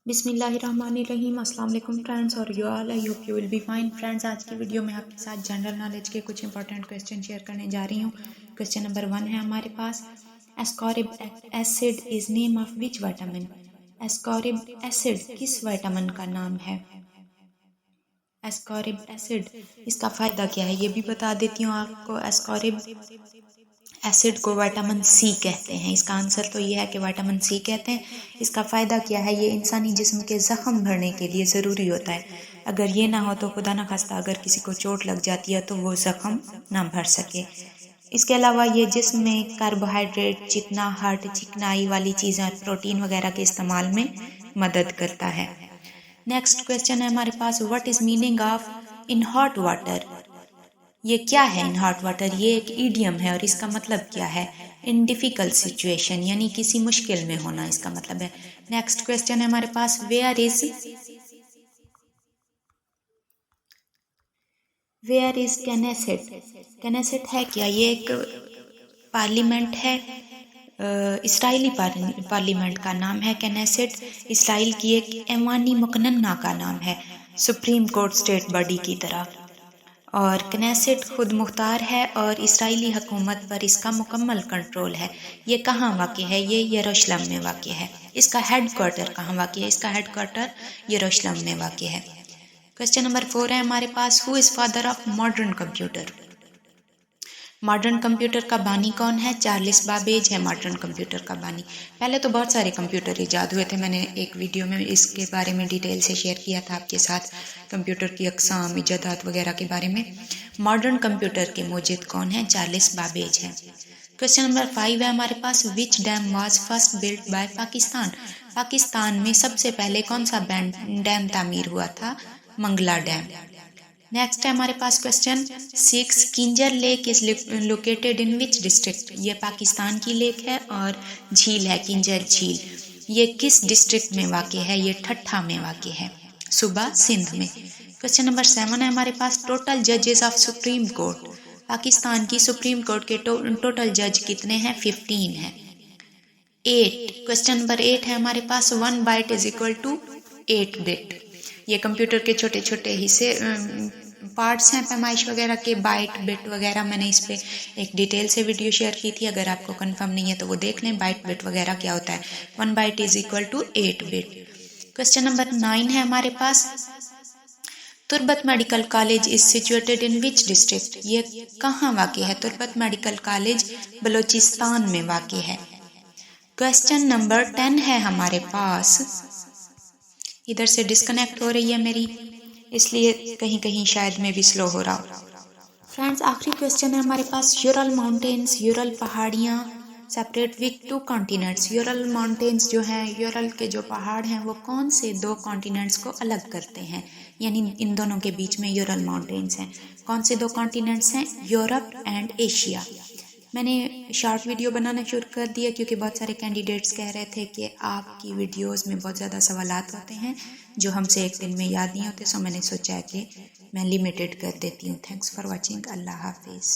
बिस्मिल्लाहिर्रहमानिर्रहीम। अस्सलाम वालेकुम फ्रेंड्स और you all, I hope you will be fine. Friends, आज की वीडियो में आपके साथ जनरल नॉलेज के कुछ इंपॉर्टेंट क्वेश्चन शेयर करने जा रही हूँ। क्वेश्चन नंबर 1 है हमारे पास, ascorbic acid is name of which vitamin. Ascorbic acid किस विटामिन का नाम है। एस्कॉर्बिक एसिड, इसका फ़ायदा क्या है ये भी बता देती हूँ आपको। एस्कॉर्बिक एसिड को विटामिन सी कहते हैं। इसका आंसर तो ये है कि विटामिन सी कहते हैं। इसका फ़ायदा क्या है, ये इंसानी जिस्म के ज़ख़म भरने के लिए ज़रूरी होता है। अगर ये ना हो तो खुदा न खास्ता अगर किसी को चोट लग जाती है तो वो ज़ख़म ना भर सके। इसके अलावा ये जिस्म में कार्बोहाइड्रेट, चिकनाहट, चिकनाई वाली चीज़ें, प्रोटीन वगैरह के इस्तेमाल में मदद करता है। नेक्स्ट क्वेश्चन है हमारे पास, what is meaning of in hot water. ये क्या है इन हॉट वाटर, ये एक ईडियम है और इसका मतलब क्या है, इन डिफ़िकल्ट सिचुएशन, यानी किसी मुश्किल में होना इसका मतलब है। नेक्स्ट क्वेश्चन है हमारे पास, वेयर इज कैनेसेट। कैनेसेट है क्या, ये एक पार्लियामेंट है, इसराइली पार्लियामेंट का नाम है कैनेसेट। इसराइल की एक ऐवानी मुकन्ना का नाम है, सुप्रीम कोर्ट स्टेट बॉडी की तरह। और कनेसेट खुद मुख्तार है और इसराइली हुकूमत पर इसका मुकम्मल कंट्रोल है। ये कहाँ वाक़ है, ये यरूशलेम में वाक़ है। इसका हेड क्वार्टर कहाँ वाक़ है, इसका हेड क्वार्टर यरूशलेम में वाक़ है। क्वेश्चन नंबर 4 है हमारे पास, who is father of modern computer. Modern computer का बानी कौन है, चार्ल्स बाबेज है मॉडर्न कंप्यूटर का बानी। पहले तो बहुत सारे कंप्यूटर ईजाद हुए थे, मैंने एक वीडियो में इसके बारे में डिटेल से शेयर किया था आपके साथ, कंप्यूटर की अक़साम, इजादात वगैरह के बारे में। मॉडर्न कंप्यूटर के मुजिद कौन है, चार्ल्स बाबेज है। क्वेश्चन नंबर 5 है हमारे पास, which dam was first built by Pakistan. Pakistan में सबसे पहले कौन सा डैम तामीर हुआ था, मंगला डैम। नेक्स्ट है हमारे पास question 6, Kinjhar lake is located in which district. ये पाकिस्तान की लेक है और झील है किंजर झील। ये किस डिस्ट्रिक्ट में वाक़ है, ये ठट्ठा में वाक़ है, सूबा सिंध में। क्वेश्चन नंबर 7 है हमारे पास, टोटल जजेस ऑफ सुप्रीम कोर्ट। पाकिस्तान की सुप्रीम कोर्ट के टोटल जज कितने हैं, 15 हैं। 8, क्वेश्चन नंबर 8 है हमारे पास, 1 byte is equal to 8 bit. ये कंप्यूटर के छोटे छोटे हिस्से पार्ट्स हैं पैमाइश वगैरह के, बाइट बिट वगैरह। मैंने इस पे एक डिटेल से वीडियो शेयर की थी, अगर आपको कंफर्म नहीं है तो वो देख लें, बाइट बिट वगैरह क्या होता है। 1 byte is equal to 8 bit. Question number 9 है हमारे पास, Turbat medical college is situated in which district. ये कहाँ वाक़ है, तुर्बत मेडिकल कॉलेज बलोचिस्तान में वाक़ है। क्वेश्चन नंबर 10 है हमारे पास, इधर से डिस्कनेक्ट हो रही है मेरी, इसलिए कहीं कहीं शायद में भी स्लो हो रहा हो। फ्रेंड्स, आखिरी क्वेश्चन है हमारे पास, यूरल माउंटेन्स, यूरल पहाड़ियाँ separate with 2 continents. Ural mountains जो हैं, यूरल के जो पहाड़ हैं, वो कौन से 2 कॉन्टिनेंट्स को अलग करते हैं, यानी इन दोनों के बीच में यूरल माउंटेन्स हैं। कौन से 2 कॉन्टिनेंट्स हैं, यूरोप एंड एशिया। मैंने शॉर्ट वीडियो बनाना शुरू कर दिया क्योंकि बहुत सारे कैंडिडेट्स कह रहे थे कि आपकी वीडियोस में बहुत ज़्यादा सवालात होते हैं जो हमसे एक दिन में याद नहीं होते, सो मैंने सोचा कि मैं लिमिटेड कर देती हूँ। Thanks for watching. अल्लाह हाफिज़।